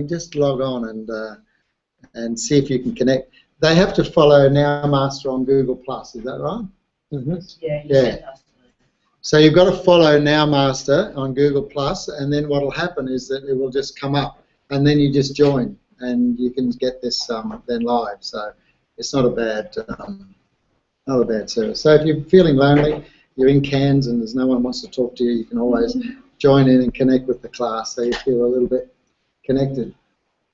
just log on and see if you can connect. They have to follow Now Master on Google Plus. Is that right? Mm-hmm. Yeah. So you've got to follow Now Master on Google Plus, and then what will happen is that it will just come up, and then you just join, and you can get this then live. So it's not a bad service. So if you're feeling lonely, you're in Cairns and there's no one wants to talk to you, you can always join in and connect with the class, so you feel a little bit connected.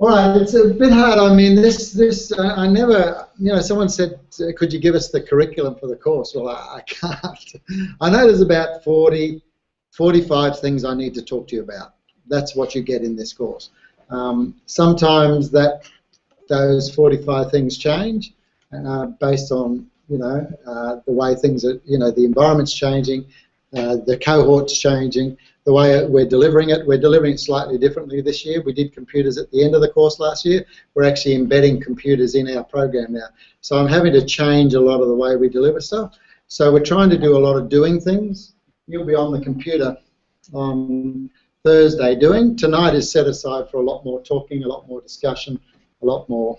All right, it's a bit hard. I mean, I never, someone said, could you give us the curriculum for the course? Well, I can't. I know there's about 45 things I need to talk to you about. That's what you get in this course. Sometimes those 45 things change based on, the way things are, the environment's changing, the cohort's changing. The way we're delivering it slightly differently this year. We did computers at the end of the course last year. We're actually embedding computers in our program now. So I'm having to change a lot of the way we deliver stuff. So we're trying to do a lot of doing things. You'll be on the computer on Thursday doing. Tonight is set aside for a lot more talking, a lot more discussion, a lot more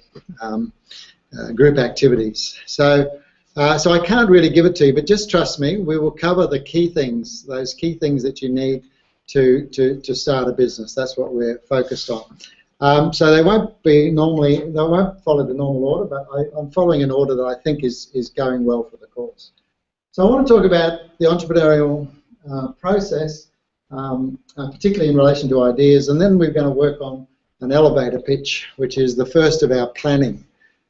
group activities. So I can't really give it to you, but just trust me, we will cover the key things, those key things that you need to start a business. That's what we're focused on. So they won't follow the normal order, but I'm following an order that I think is going well for the course. So I want to talk about the entrepreneurial process, particularly in relation to ideas, and then we're going to work on an elevator pitch, which is the first of our planning.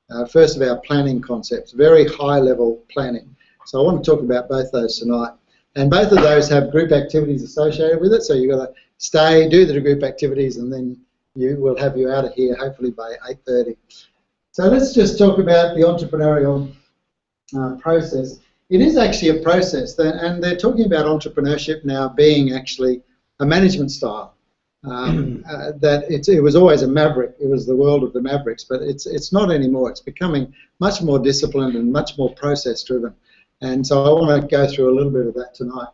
Concepts, very high-level planning. So I want to talk about both those tonight. And both of those have group activities associated with it, so you've got to stay, do the group activities, and then we'll have you out of here hopefully by 8:30. So let's just talk about the entrepreneurial process. It is actually a process, and they're talking about entrepreneurship now being actually a management style. That it was always a maverick. It was the world of the mavericks, but it's not anymore. It's becoming much more disciplined and much more process driven. And so I want to go through a little bit of that tonight.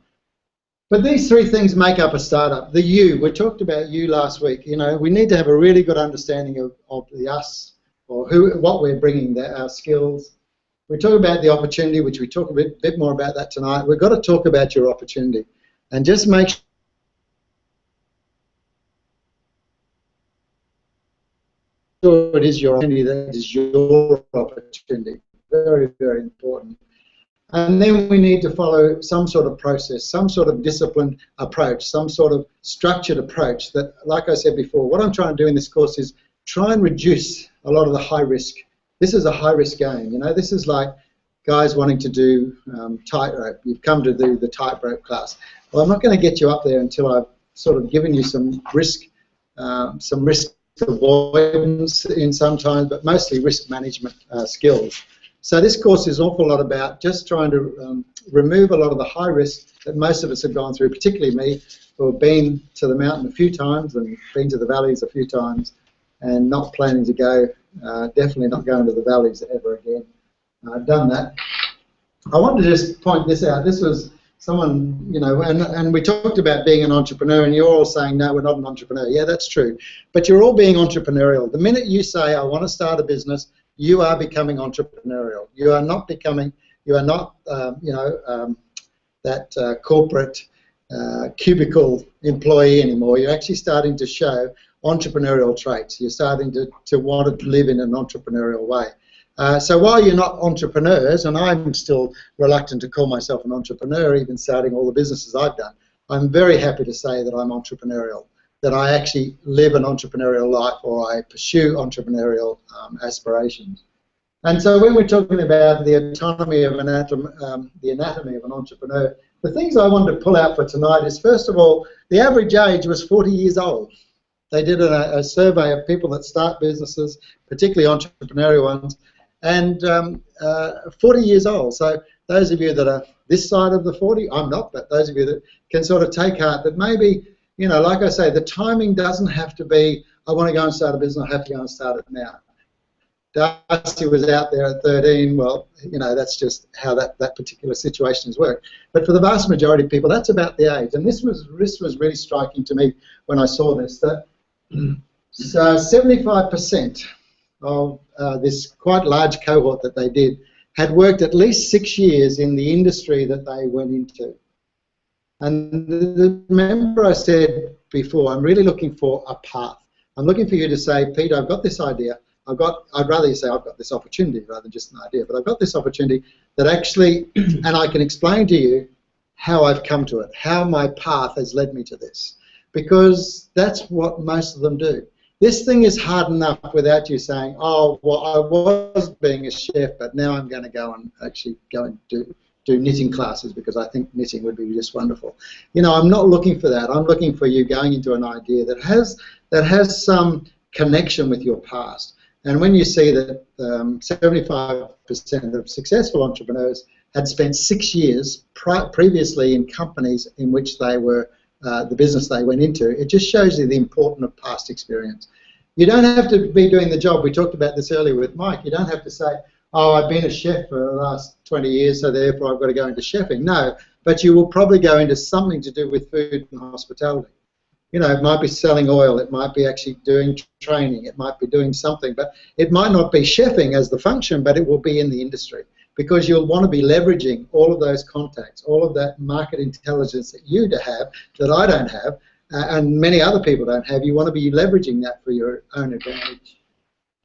But these three things make up a startup. The you, we talked about you last week. We need to have a really good understanding of the us, or what we're bringing, our skills. We talk about the opportunity, which we talk a bit more about that tonight. We've got to talk about your opportunity, and just make sure it is your opportunity, that is your opportunity. Very, very important. And then we need to follow some sort of process, some sort of disciplined approach, some sort of structured approach that, like I said before, what I'm trying to do in this course is try and reduce a lot of the high risk. This is a high risk game. This is like guys wanting to do tightrope. You've come to do the tightrope class. Well, I'm not going to get you up there until I've sort of given you some risk avoidance in some times, but mostly risk management skills. So this course is an awful lot about just trying to remove a lot of the high risk that most of us have gone through, particularly me, who have been to the mountain a few times and been to the valleys a few times and not planning to go, definitely not going to the valleys ever again. I've done that. I want to just point this out. This was someone, and we talked about being an entrepreneur, and you're all saying, no, we're not an entrepreneur. Yeah, that's true. But you're all being entrepreneurial. The minute you say, I want to start a business, you are becoming entrepreneurial. You are not that corporate cubicle employee anymore. You're actually starting to show entrepreneurial traits. You're starting to want to live in an entrepreneurial way. So while you're not entrepreneurs, and I'm still reluctant to call myself an entrepreneur, even starting all the businesses I've done, I'm very happy to say that I'm entrepreneurial, that I actually live an entrepreneurial life, or I pursue entrepreneurial aspirations. And so when we're talking about the anatomy of an entrepreneur, the things I wanted to pull out for tonight is, first of all, the average age was 40 years old. They did a survey of people that start businesses, particularly entrepreneurial ones, and 40 years old. So those of you that are this side of the 40, I'm not, but those of you that can sort of take heart that maybe, like I say, the timing doesn't have to be, I want to go and start a business, I have to go and start it now. Darcy was out there at 13, well, that's just how that particular situation has worked. But for the vast majority of people, that's about the age. And this was really striking to me when I saw this, that So 75% of this quite large cohort that they did had worked at least 6 years in the industry that they went into. And remember I said before, I'm really looking for a path. I'm looking for you to say, Peter, I've got this idea. I'd rather you say I've got this opportunity rather than just an idea, but I've got this opportunity that actually, and I can explain to you how I've come to it, how my path has led me to this. Because that's what most of them do. This thing is hard enough without you saying, oh, well, I was being a chef, but now I'm going to go and actually go and do knitting classes because I think knitting would be just wonderful. You know, I'm not looking for that. I'm looking for you going into an idea that has some connection with your past. And when you see that 75% of successful entrepreneurs had spent 6 years previously in companies in which they were the business they went into, it just shows you the importance of past experience. You don't have to be doing the job. We talked about this earlier with Mike. You don't have to say, oh, I've been a chef for the last 20 years, so therefore I've got to go into chefing. No, but you will probably go into something to do with food and hospitality. You know, it might be selling oil, it might be actually doing training, it might be doing something, but it might not be chefing as the function, but it will be in the industry because you'll want to be leveraging all of those contacts, all of that market intelligence that you have, that I don't have, and many other people don't have. You want to be leveraging that for your own advantage.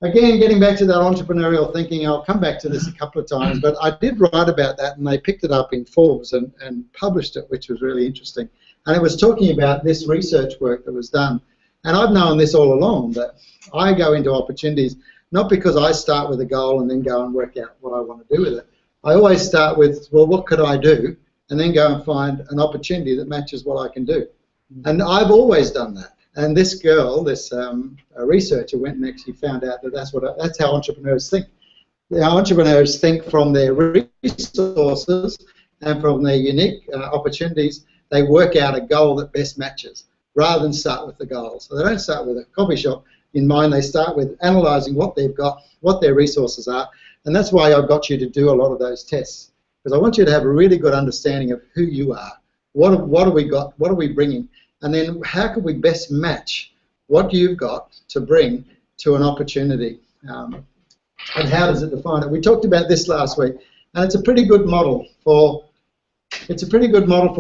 Again, getting back to that entrepreneurial thinking, I'll come back to this a couple of times, but I did write about that and they picked it up in Forbes and published it, which was really interesting. And it was talking about this research work that was done. And I've known this all along, that I go into opportunities not because I start with a goal and then go and work out what I want to do with it. I always start with, well, what could I do? And then go and find an opportunity that matches what I can do. And I've always done that. And this girl, this researcher, went and actually found out that that's how entrepreneurs think. Entrepreneurs think from their resources and from their unique opportunities. They work out a goal that best matches, rather than start with the goal. So they don't start with a coffee shop in mind. They start with analysing what they've got, what their resources are, and that's why I've got you to do a lot of those tests, because I want you to have a really good understanding of who you are. What have we got? What are we bringing? And then how can we best match what you've got to bring to an opportunity? And how does it define it? We talked about this last week, and it's a pretty good model for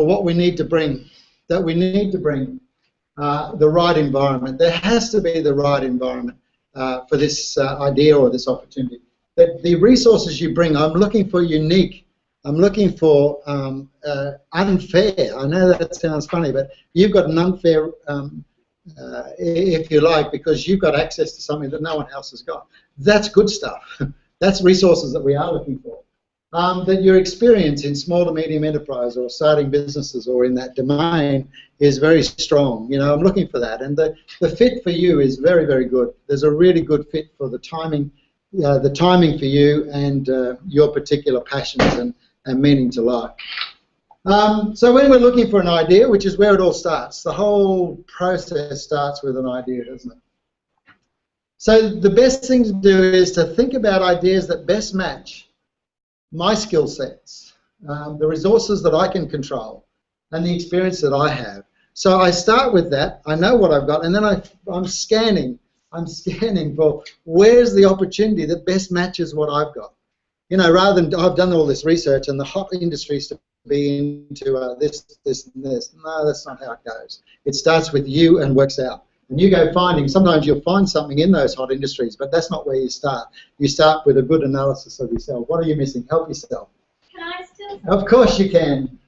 what we need to bring. That we need to bring the right environment. There has to be the right environment for this idea or this opportunity. That the resources you bring, I'm looking for unique. I'm looking for unfair. I know that sounds funny, but you've got an unfair, if you like, because you've got access to something that no one else has got. That's good stuff. That's resources that we are looking for. That your experience in small to medium enterprise or starting businesses or in that domain is very strong. You know, I'm looking for that. And the fit for you is very, very good. There's a really good fit for the timing for you and your particular passions and meaning to life. So when we're looking for an idea, which is where it all starts, the whole process starts with an idea, doesn't it? So the best thing to do is to think about ideas that best match my skill sets, the resources that I can control, and the experience that I have. So I start with that, I know what I've got, and then I'm scanning for where's the opportunity that best matches what I've got. You know, rather than I've done all this research and the hot industries to be into this, and this. No, that's not how it goes. It starts with you and works out. And you go finding, sometimes you'll find something in those hot industries, but that's not where you start. You start with a good analysis of yourself. What are you missing? Help yourself. Can I still? Of course you can.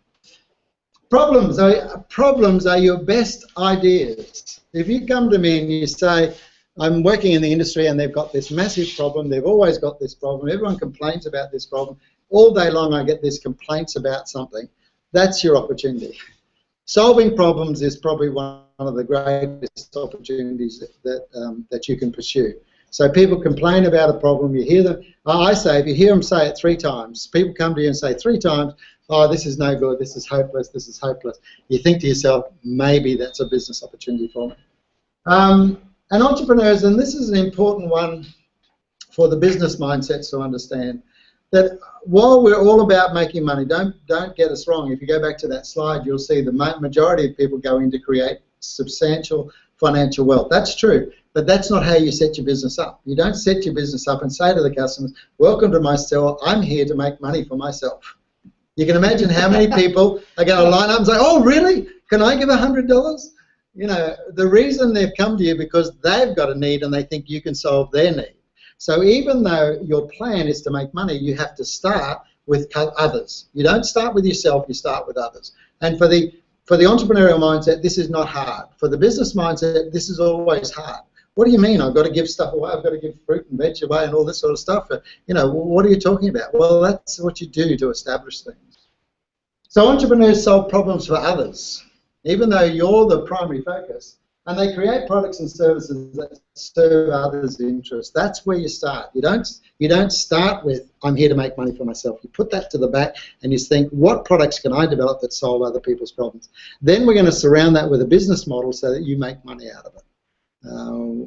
Problems are your best ideas. If you come to me and you say, I'm working in the industry and they've got this massive problem, they've always got this problem, everyone complains about this problem, all day long I get these complaints about something, that's your opportunity. Solving problems is probably one of the greatest opportunities that you can pursue. So people complain about a problem, you hear them, I say, if you hear them say it 3 times, people come to you and say 3 times, oh, this is no good, this is hopeless, this is hopeless. You think to yourself, maybe that's a business opportunity for me. And entrepreneurs, and this is an important one for the business mindsets to understand, that while we're all about making money, don't get us wrong. If you go back to that slide, you'll see the majority of people go in to create substantial financial wealth. That's true. But that's not how you set your business up. You don't set your business up and say to the customers, welcome to my store, I'm here to make money for myself. You can imagine how many people are going to line up and say, oh, really? Can I give $100? You know, the reason they've come to you because they've got a need and they think you can solve their need. So even though your plan is to make money, you have to start with others. You don't start with yourself, you start with others. And for the entrepreneurial mindset, this is not hard. For the business mindset, this is always hard. What do you mean? I've got to give stuff away. I've got to give fruit and veg away and all this sort of stuff. You know, what are you talking about? Well, that's what you do to establish things. So entrepreneurs solve problems for others, even though you're the primary focus, and they create products and services that serve others' interests. That's where you start. You don't start with, I'm here to make money for myself. You put that to the back and you think, what products can I develop that solve other people's problems? Then we're going to surround that with a business model so that you make money out of it.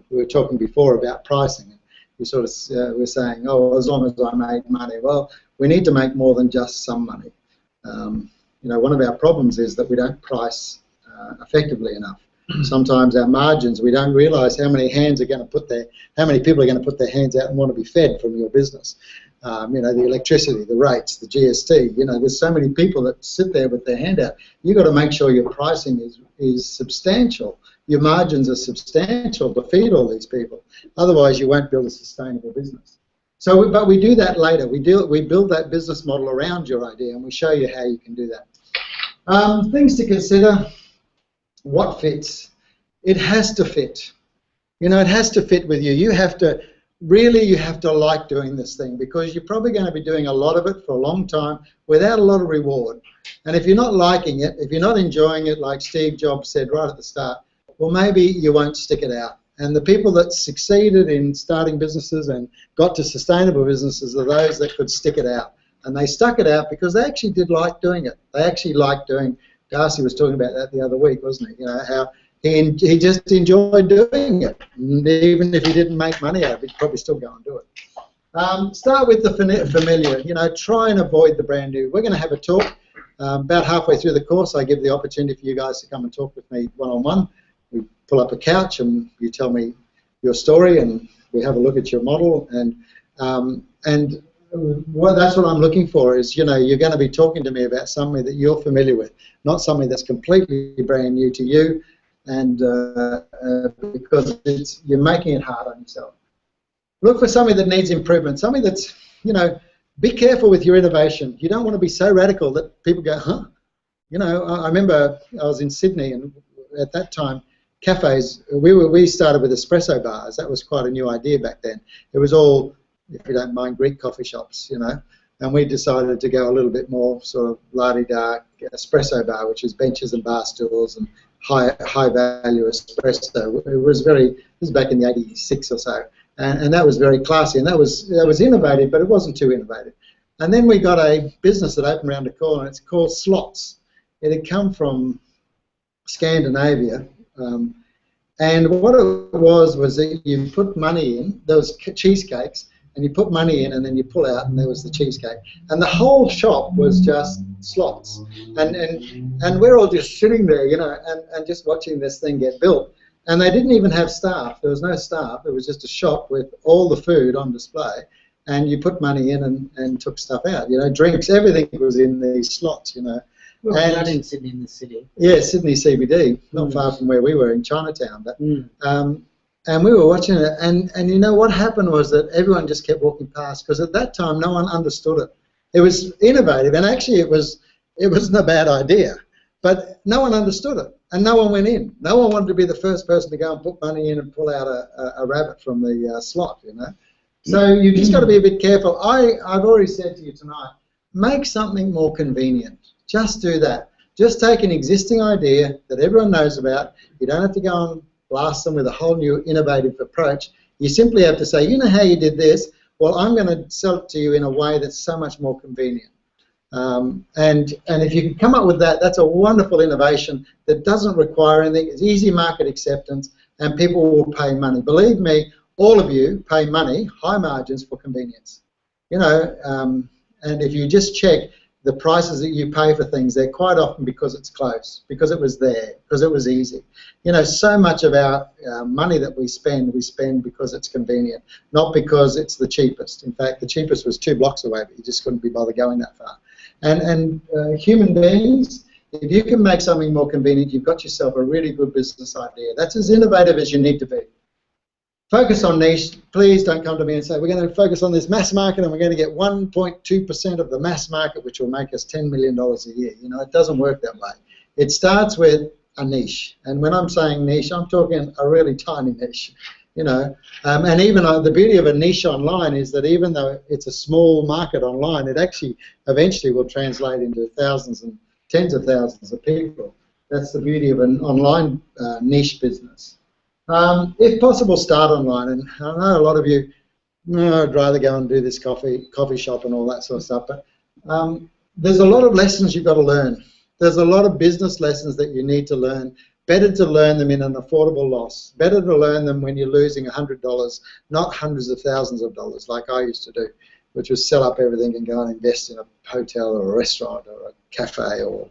We were talking before about pricing. You sort of were saying, oh, as long as I make money. Well, we need to make more than just some money. You know, one of our problems is that we don't price effectively enough. Sometimes our margins, we don't realise how many hands are going to put how many people are going to put their hands out and want to be fed from your business. You know, the electricity, the rates, the GST. You know, there's so many people that sit there with their hand out. You've got to make sure your pricing is substantial. Your margins are substantial to feed all these people. Otherwise, you won't build a sustainable business. So, but we do that later. We build that business model around your idea, and we show you how you can do that. Things to consider. What fits? It has to fit. You know, it has to fit with you. You have to like doing this thing, because you're probably going to be doing a lot of it for a long time without a lot of reward. And if you're not liking it, if you're not enjoying it, like Steve Jobs said right at the start, well, maybe you won't stick it out. And the people that succeeded in starting businesses and got to sustainable businesses are those that could stick it out. And they stuck it out because they actually did like doing it. They actually liked doing. Darcy was talking about that the other week, wasn't he? You know, how he just enjoyed doing it. And even if he didn't make money out of it, he'd probably still go and do it. Start with the familiar. You know, try and avoid the brand new. We're going to have a talk. About halfway through the course, I give the opportunity for you guys to come and talk with me one-on-one. We pull up a couch and you tell me your story, and we have a look at your model. And well, that's what I'm looking for is, you know, you're going to be talking to me about something that you're familiar with, not something that's completely brand new to you, and because you're making it hard on yourself. Look for something that needs improvement, something that's, you know, be careful with your innovation. You don't want to be so radical that people go, huh? You know, I remember I was in Sydney, and at that time, cafes, we started with espresso bars. That was quite a new idea back then. It was all, if you don't mind, Greek coffee shops, you know, and we decided to go a little bit more sort of la-di-da espresso bar, which is benches and bar stools and high value espresso. It was this was back in the '86 or so, and that was very classy, and that was innovative, but it wasn't too innovative. And then we got a business that opened around the corner, and it's called Slots. It had come from Scandinavia. And what it was that you put money in, there was cheesecakes, and you put money in and then you pull out and there was the cheesecake. And the whole shop was just slots. And we're all just sitting there, you know, and just watching this thing get built. And they didn't even have staff. There was no staff. It was just a shop with all the food on display. And you put money in and took stuff out, you know, drinks, everything was in these slots, you know. Well, not in Sydney, in the city. Yeah, Sydney CBD, not far from where we were in Chinatown. But and we were watching it, and you know what happened was that everyone just kept walking past, because at that time no one understood it. It was innovative, and actually it wasn't a bad idea, but no one understood it, and no one went in. No one wanted to be the first person to go and put money in and pull out a rabbit from the slot, you know. So you've just got to be a bit careful. I've already said to you tonight, make something more convenient. Just do that. Just take an existing idea that everyone knows about. You don't have to go and blast them with a whole new innovative approach. You simply have to say, you know how you did this? Well, I'm going to sell it to you in a way that's so much more convenient. And if you can come up with that, that's a wonderful innovation that doesn't require anything. It's easy market acceptance, and people will pay money. Believe me, all of you pay money, high margins, for convenience. You know, and if you just check, the prices that you pay for things, they're quite often because it's close, because it was there, because it was easy. You know, so much of our money that we spend because it's convenient, not because it's the cheapest. In fact, the cheapest was 2 blocks away, but you just couldn't be bothered going that far. And human beings, if you can make something more convenient, you've got yourself a really good business idea. That's as innovative as you need to be. Focus on niche. Please don't come to me and say, we're going to focus on this mass market and we're going to get 1.2% of the mass market, which will make us $10 million a year. You know, it doesn't work that way. It starts with a niche. And when I'm saying niche, I'm talking a really tiny niche. You know, and even the beauty of a niche online is that even though it's a small market online, it actually eventually will translate into thousands and tens of thousands of people. That's the beauty of an online niche business. If possible, start online. And I know a lot of you, I'd rather go and do this coffee shop and all that sort of stuff. But there's a lot of lessons you've got to learn. There's a lot of business lessons that you need to learn. Better to learn them in an affordable loss. Better to learn them when you're losing $100, not hundreds of thousands of dollars like I used to do, which was sell up everything and go and invest in a hotel or a restaurant or a cafe or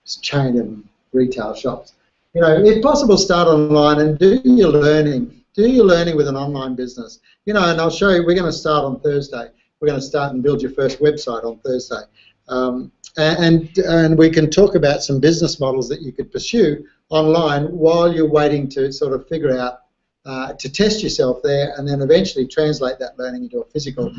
a chain of retail shops. You know, if possible, start online and do your learning. Do your learning with an online business. You know, and I'll show you, we're going to start on Thursday. We're going to start and build your first website on Thursday. And we can talk about some business models that you could pursue online while you're waiting to sort of figure out, to test yourself there and then eventually translate that learning into a physical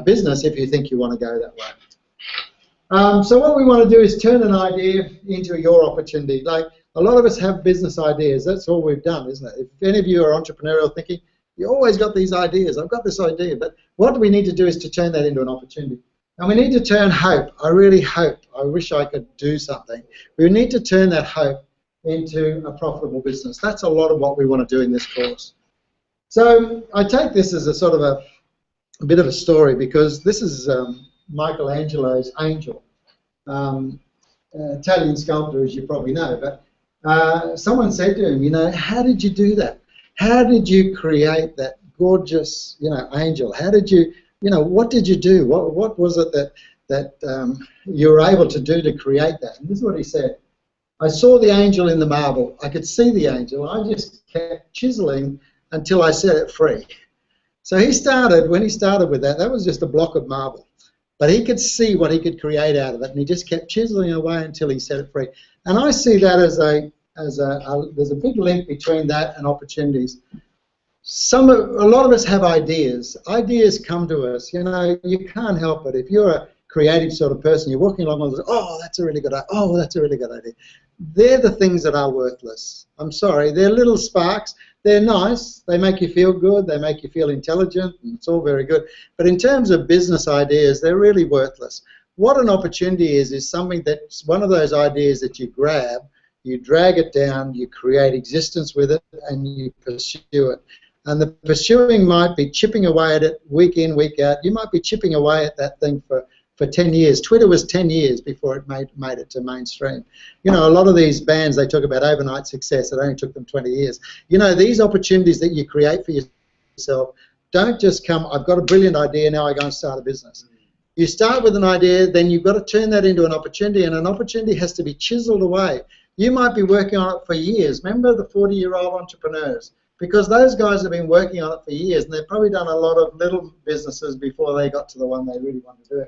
business if you think you want to go that way. So what we want to do is turn an idea into your opportunity. Like, a lot of us have business ideas. That's all we've done, isn't it? If any of you are entrepreneurial thinking, you always got these ideas. I've got this idea. But what we need to do is to turn that into an opportunity. And we need to turn hope. I really hope. I wish I could do something. We need to turn that hope into a profitable business. That's a lot of what we want to do in this course. So I take this as a sort of a bit of a story because this is Michelangelo's Angel, Italian sculptor, as you probably know. But someone said to him, you know, how did you do that? How did you create that gorgeous, you know, angel? How did you, you know, what did you do? What was it that you were able to do to create that? And this is what he said. I saw the angel in the marble. I could see the angel. I just kept chiseling until I set it free. So he started, when he started with that, that was just a block of marble. But he could see what he could create out of it, and he just kept chiseling away until he set it free. And I see that as there's a big link between that and opportunities. A lot of us have ideas. Ideas come to us. You know, you can't help it. If you're a creative sort of person, you're walking along and say, oh, that's a really good idea. Oh, that's a really good idea. They're the things that are worthless. I'm sorry. They're little sparks. They're nice. They make you feel good. They make you feel intelligent. And it's all very good. But in terms of business ideas, they're really worthless. What an opportunity is something that's one of those ideas that you grab, you drag it down, you create existence with it, and you pursue it. And the pursuing might be chipping away at it week in, week out. You might be chipping away at that thing for 10 years. Twitter was 10 years before it made it to mainstream. You know, a lot of these bands, they talk about overnight success. It only took them 20 years. You know, these opportunities that you create for yourself don't just come, I've got a brilliant idea, now I go and start a business. You start with an idea, then you've got to turn that into an opportunity, and an opportunity has to be chiseled away. You might be working on it for years. Remember the 40-year-old entrepreneurs? Because those guys have been working on it for years, and they've probably done a lot of little businesses before they got to the one they really want to do.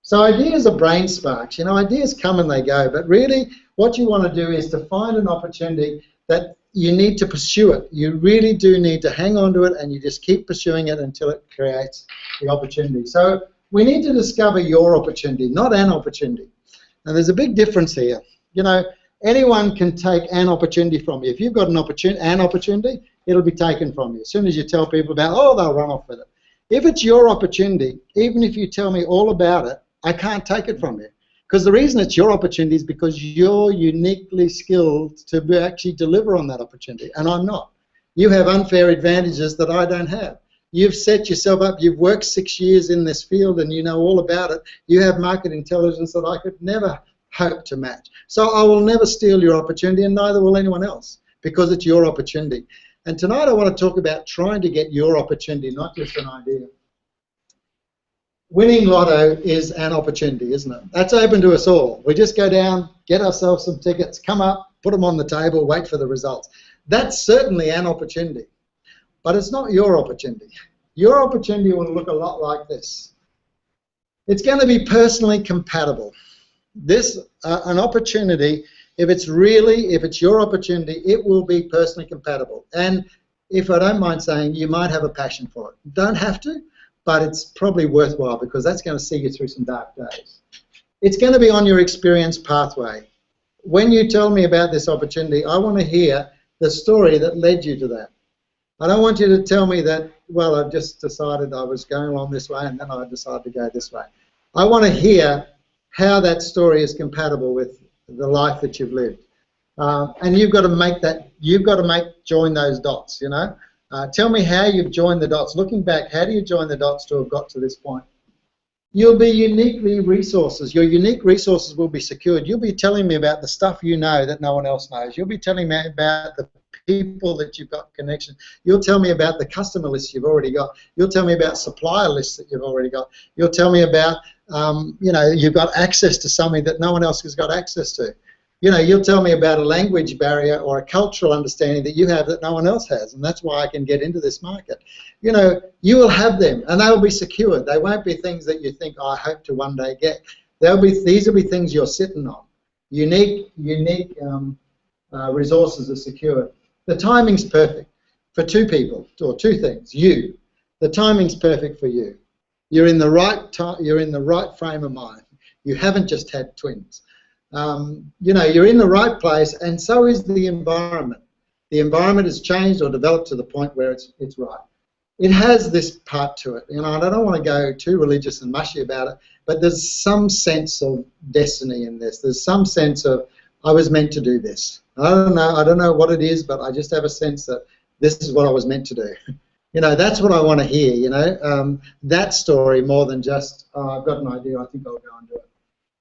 So ideas are brain sparks. You know, ideas come and they go, but really what you want to do is to find an opportunity that you need to pursue it. You really do need to hang on to it, and you just keep pursuing it until it creates the opportunity. So we need to discover your opportunity, not an opportunity. And there's a big difference here. You know, anyone can take an opportunity from you. If you've got an opportunity, it'll be taken from you. As soon as you tell people about it, oh, they'll run off with it. If it's your opportunity, even if you tell me all about it, I can't take it from you. Because the reason it's your opportunity is because you're uniquely skilled to actually deliver on that opportunity, and I'm not. You have unfair advantages that I don't have. You've set yourself up, you've worked 6 years in this field and you know all about it. You have market intelligence that I could never hope to match. So I will never steal your opportunity, and neither will anyone else, because it's your opportunity. And tonight I want to talk about trying to get your opportunity, not just an idea. winning lotto is an opportunity, isn't it? That's open to us all. We just go down, get ourselves some tickets, come up, put them on the table, wait for the results. That's certainly an opportunity, but it's not your opportunity. Your opportunity will look a lot like this. It's going to be personally compatible. This, an opportunity, if it's your opportunity, it will be personally compatible. And if I don't mind saying, you might have a passion for it. You don't have to, but it's probably worthwhile because that's going to see you through some dark days. It's going to be on your experience pathway. When you tell me about this opportunity, I want to hear the story that led you to that. I don't want you to tell me that, well, I've just decided I was going along this way and then I decided to go this way. I want to hear how that story is compatible with the life that you've lived. And you've got to make that, join those dots, you know. Tell me how you've joined the dots. Looking back, how do you join the dots to have got to this point? You'll be uniquely resources. Your unique resources will be secured. You'll be telling me about the stuff you know that no one else knows. You'll be telling me about the people that you've got connection. You'll tell me about the customer lists you've already got. You'll tell me about supplier lists that you've already got. You'll tell me about, you know, you've got access to something that no one else has got access to. You know, you'll tell me about a language barrier or a cultural understanding that you have that no one else has, and that's why I can get into this market. You know, you will have them, and they'll be secured. They won't be things that you think, oh, I hope to one day get. These will be things you're sitting on. Unique resources are secured. The timing's perfect for two people, or two things. You, the timing's perfect for you. You're in the right time. You're in the right frame of mind. You haven't just had twins. You know, you're in the right place, and so is the environment. The environment has changed or developed to the point where it's right. It has this part to it. You know, and I don't want to go too religious and mushy about it, but there's some sense of destiny in this. There's some sense of, I was meant to do this. I don't know what it is, but I just have a sense that this is what I was meant to do. You know, that's what I want to hear, you know, that story more than just, oh, I've got an idea, I think I'll go and do it.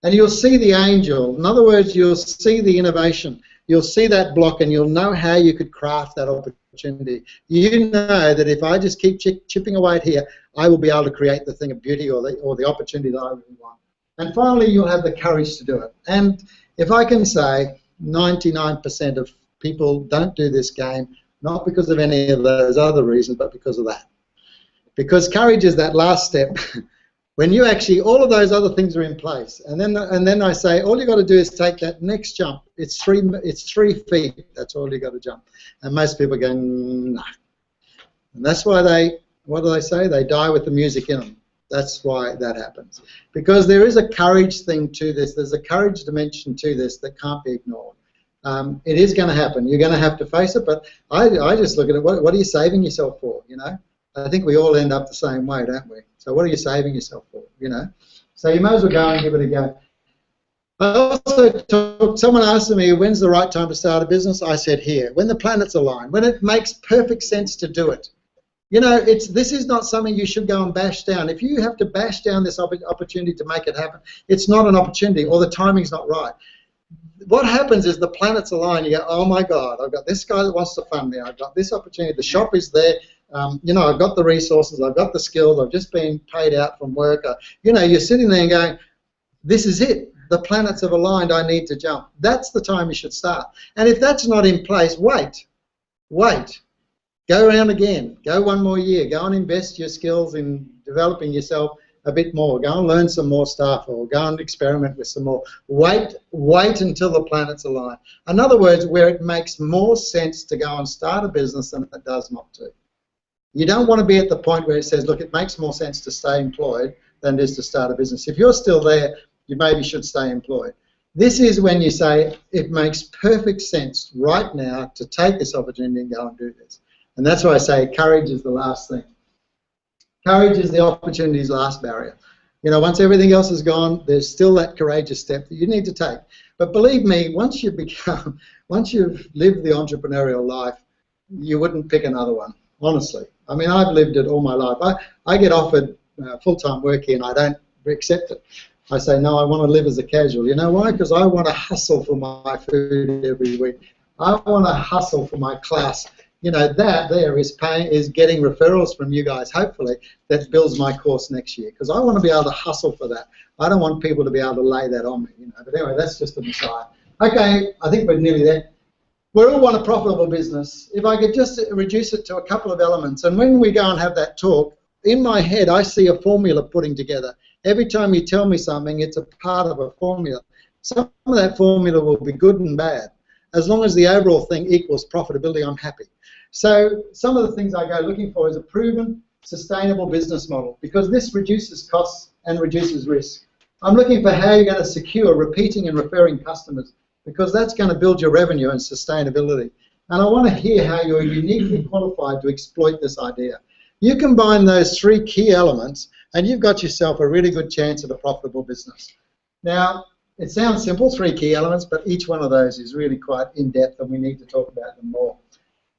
And you'll see the angel. In other words, you'll see the innovation. You'll see that block and you'll know how you could craft that opportunity. You know that if I just keep chipping away at here, I will be able to create the thing of beauty or the opportunity that I really want. And finally, you'll have the courage to do it. And if I can say 99% of people don't do this game, not because of any of those other reasons, but because of that. Because courage is that last step. When you actually, all of those other things are in place, and then I say, all you got to do is take that next jump. It's 3 feet. That's all you got to jump. And most people go, no. And that's why what do they say? They die with the music in them. That's why that happens. Because there is a courage thing to this. There's a courage dimension to this that can't be ignored. It is going to happen. You're going to have to face it. But I just look at it. What are you saving yourself for? You know. I think we all end up the same way, don't we? So what are you saving yourself for, you know? So you may as well go and give it a go. I also someone asked me, when's the right time to start a business? I said here, when the planets align, when it makes perfect sense to do it. You know, this is not something you should go and bash down. If you have to bash down this opportunity to make it happen, it's not an opportunity or the timing's not right. What happens is the planets align. You go, oh my God, I've got this guy that wants to fund me. I've got this opportunity. The shop is there. You know, I've got the resources. I've got the skills. I've just been paid out from work. You know, you're sitting there and going, this is it. The planets have aligned. I need to jump. That's the time you should start. And if that's not in place, wait. Go around again. Go one more year. Go and invest your skills in developing yourself a bit more. Go and learn some more stuff or go and experiment with some more. Wait until the planets align. In other words, where it makes more sense to go and start a business than it does not to. You don't want to be at the point where it says, look, it makes more sense to stay employed than it is to start a business. If you're still there, you maybe should stay employed. This is when you say it makes perfect sense right now to take this opportunity and go and do this. And that's why I say courage is the last thing. Courage is the opportunity's last barrier. You know, once everything else is gone, there's still that courageous step that you need to take. But believe me, once you've lived the entrepreneurial life, you wouldn't pick another one, honestly. I mean, I've lived it all my life. I get offered full-time work here and I don't accept it. I say, no, I want to live as a casual. You know why? Because I want to hustle for my food every week. I want to hustle for my class you know, that there is getting referrals from you guys, hopefully, that builds my course next year, because I want to be able to hustle for that. I don't want people to be able to lay that on me, you know. But anyway, that's just a aside. Okay, I think we're nearly there. We all want a profitable business. If I could just reduce it to a couple of elements, and when we go and have that talk, in my head I see a formula putting together. Every time you tell me something, it's a part of a formula. Some of that formula will be good and bad. As long as the overall thing equals profitability, I'm happy. So some of the things I go looking for is a proven, sustainable business model, because this reduces costs and reduces risk. I'm looking for how you're going to secure repeating and referring customers, because that's going to build your revenue and sustainability. And I want to hear how you're uniquely qualified to exploit this idea. You combine those three key elements and you've got yourself a really good chance at a profitable business. Now, it sounds simple, three key elements, but each one of those is really quite in-depth and we need to talk about them more.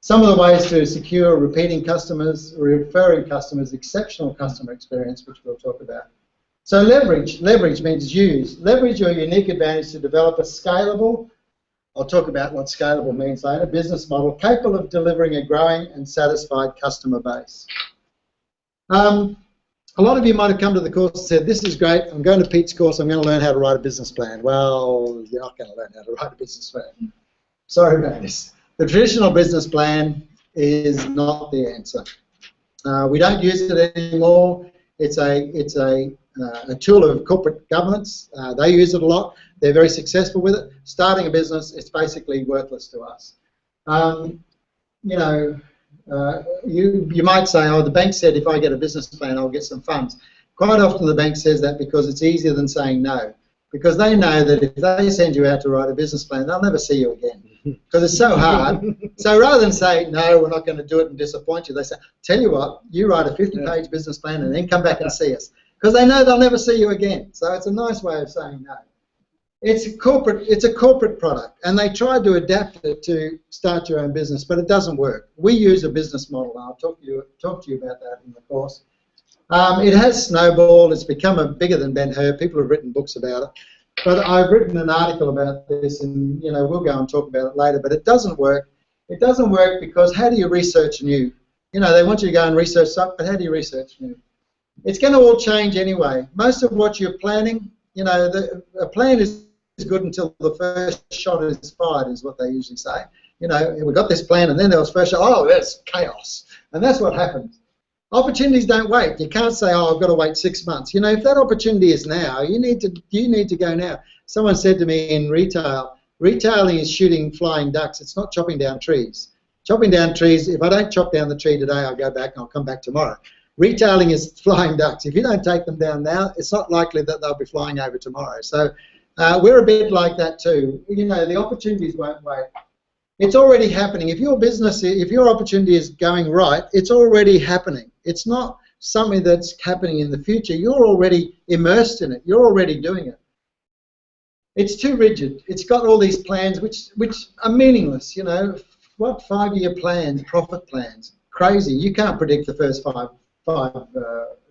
Some of the ways to secure repeating customers, referring customers, exceptional customer experience, which we'll talk about. So leverage means use. Leverage your unique advantage to develop a scalable, I'll talk about what scalable means later, business model capable of delivering a growing and satisfied customer base. A lot of you might have come to the course and said, this is great, I'm going to Pete's course, I'm going to learn how to write a business plan. Well, you're not going to learn how to write a business plan. Sorry about this. The traditional business plan is not the answer. We don't use it anymore. It's a tool of corporate governance. They use it a lot. They're very successful with it. Starting a business, it's basically worthless to us. You know, you might say, oh, the bank said if I get a business plan, I'll get some funds. Quite often the bank says that because it's easier than saying no, because they know that if they send you out to write a business plan, they'll never see you again, because it's so hard. So rather than say, no, we're not going to do it and disappoint you, they say, tell you what, you write a 50-page business plan and then come back and see us, because they know they'll never see you again. So it's a nice way of saying no. It's a corporate product, and they tried to adapt it to start your own business, but it doesn't work. We use a business model, and I'll talk to you about that in the course. It has snowballed. It's become bigger than Ben-Hur. People have written books about it, but I've written an article about this, and you know we'll go and talk about it later. But it doesn't work. It doesn't work because how do you research new? You know, they want you to go and research stuff, but how do you research new? It's going to all change anyway. Most of what you're planning, you know, a plan is good until the first shot is fired, is what they usually say. You know, we got this plan, and then there was first shot. Oh, that's chaos, and that's what happens. Opportunities don't wait. You can't say, oh, I've got to wait 6 months. You know, if that opportunity is now, you need to go now. Someone said to me in retailing is shooting flying ducks. It's not chopping down trees. Chopping down trees, if I don't chop down the tree today, I'll go back and I'll come back tomorrow. Retailing is flying ducks. If you don't take them down now, it's not likely that they'll be flying over tomorrow. So we're a bit like that too. You know, the opportunities won't wait. It's already happening. If your opportunity is going right, it's already happening. It's not something that's happening in the future. You're already immersed in it. You're already doing it. It's too rigid. It's got all these plans which are meaningless. You know, what 5-year plans, profit plans? Crazy. You can't predict the first five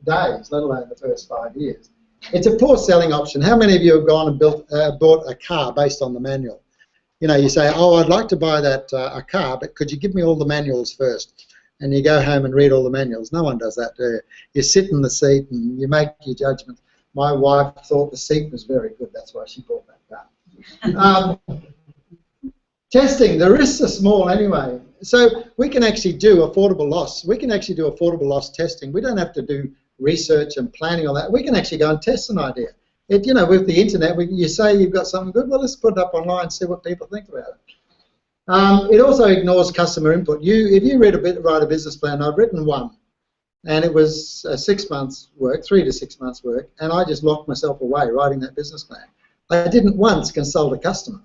days, let alone the first 5 years. It's a poor selling option. How many of you have gone and bought a car based on the manual? You know, you say, oh, I'd like to buy that a car, but could you give me all the manuals first? And you go home and read all the manuals. No one does that, do you? You sit in the seat and you make your judgments. My wife thought the seat was very good. That's why she bought that car. Testing. The risks are small anyway. So we can actually do affordable loss. We can actually do affordable loss testing. We don't have to do research and planning all that. We can actually go and test an idea. You know, with the internet, you say you've got something good, well, let's put it up online and see what people think about it. It also ignores customer input. If you write a business plan, I've written one, and it was 6 months' work, 3 to 6 months' work, and I just locked myself away writing that business plan. I didn't once consult a customer.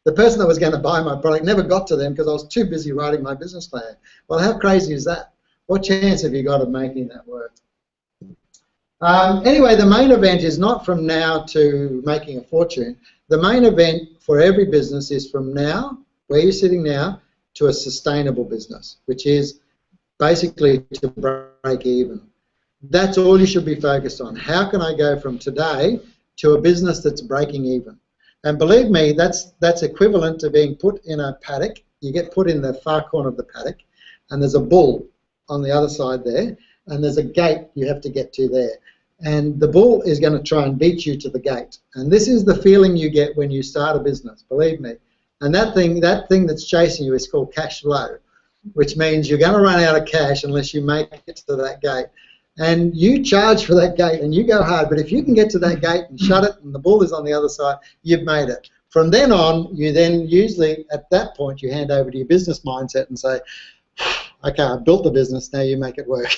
The person that was going to buy my product never got to them because I was too busy writing my business plan. Well, how crazy is that? What chance have you got of making that work? Anyway, the main event is not from now to making a fortune. The main event for every business is from now, where you're sitting now, to a sustainable business, which is basically to break even. That's all you should be focused on. How can I go from today to a business that's breaking even? And believe me, that's equivalent to being put in a paddock. You get put in the far corner of the paddock. and there's a bull on the other side there, and there's a gate you have to get to there. And the bull is going to try and beat you to the gate. And this is the feeling you get when you start a business, believe me. And that thing that's chasing you is called cash flow, which means you're going to run out of cash unless you make it to that gate. And you charge for that gate and you go hard, but if you can get to that gate and shut it and the bull is on the other side, you've made it. From then on, you then usually, at that point, you hand over to your business mindset and say, okay, I've built the business, now you make it work.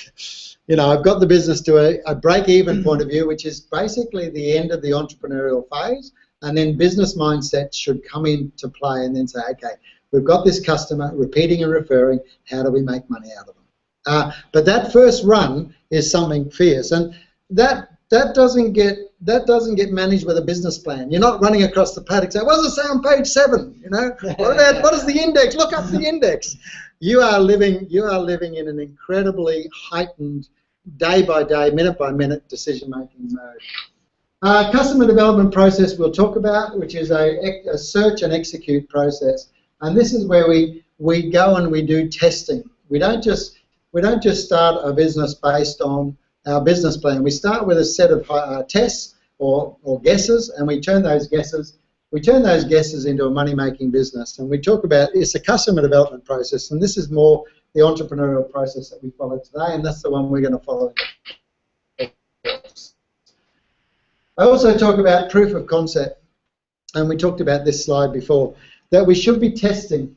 You know, I've got the business to a break-even point of view, which is basically the end of the entrepreneurial phase, and then business mindset should come into play and then say, okay, we've got this customer repeating and referring, how do we make money out of them? But that first run is something fierce, and that doesn't get managed with a business plan. You're not running across the paddock saying, what does it say on page 7? You know, what is the index? Look up the index. You are living in an incredibly heightened, day by day, minute by minute decision-making mode. Customer development process we'll talk about, which is a search and execute process, and this is where we go and we do testing. We don't just start a business based on our business plan. We start with a set of tests or guesses, and we turn those guesses into a money-making business. And we talk about it's a customer development process, and this is more the entrepreneurial process that we follow today, and that's the one we're going to follow. I also talk about proof of concept, and we talked about this slide before, that we should be testing.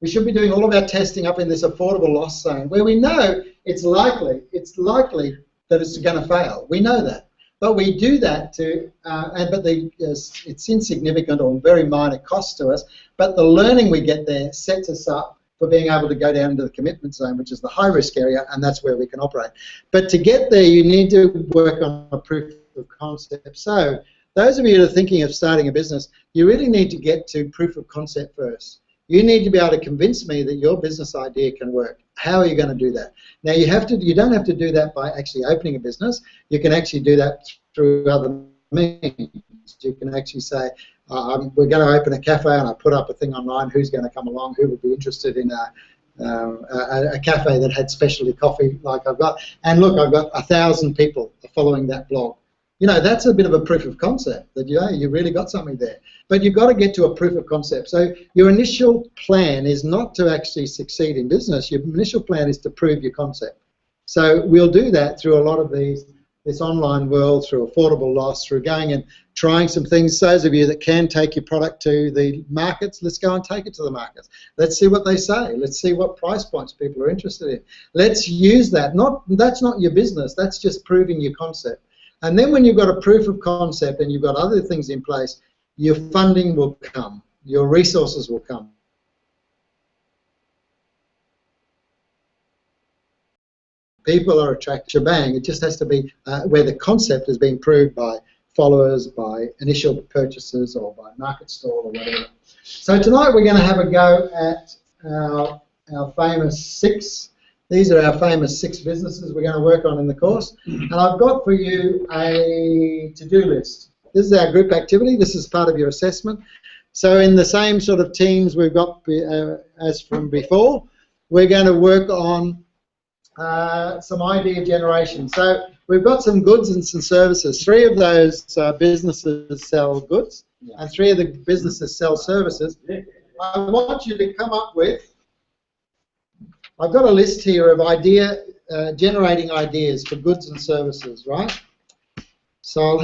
We should be doing all of our testing up in this affordable loss zone, where we know it's likely that it's going to fail. We know that. But we do that it's insignificant or very minor cost to us, but the learning we get there sets us up for being able to go down into the commitment zone, which is the high-risk area, and that's where we can operate. But to get there, you need to work on a proof of concept. So those of you that are thinking of starting a business, you really need to get to proof of concept first. You need to be able to convince me that your business idea can work. How are you going to do that? Now, you don't have to do that by actually opening a business. You can actually do that through other means. You can actually say, we're going to open a cafe, and I put up a thing online, who's going to come along, who would be interested in a cafe that had specialty coffee like I've got. And look, I've got 1,000 people following that blog. You know, that's a bit of a proof of concept that you really got something there. But you've got to get to a proof of concept. So your initial plan is not to actually succeed in business. Your initial plan is to prove your concept. So we'll do that through a lot of this online world, through affordable loss, through going and trying some things. Those of you that can take your product to the markets, let's go and take it to the markets. Let's see what they say. Let's see what price points people are interested in. Let's use that. That's not your business. That's just proving your concept. And then when you've got a proof of concept and you've got other things in place, your funding will come, your resources will come. People are attracted, shebang. It just has to be where the concept has been proved by followers, by initial purchases, or by market stall, or whatever. So tonight we're going to have a go at our famous 6. These are our famous 6 businesses we're going to work on in the course. And I've got for you a to-do list. This is our group activity. This is part of your assessment. So in the same sort of teams we've got as from before, we're going to work on some idea generation. So we've got some goods and some services. 3 of those businesses sell goods, and 3 of the businesses sell services. I want you to come up with, I've got a list here of generating ideas for goods and services, right? So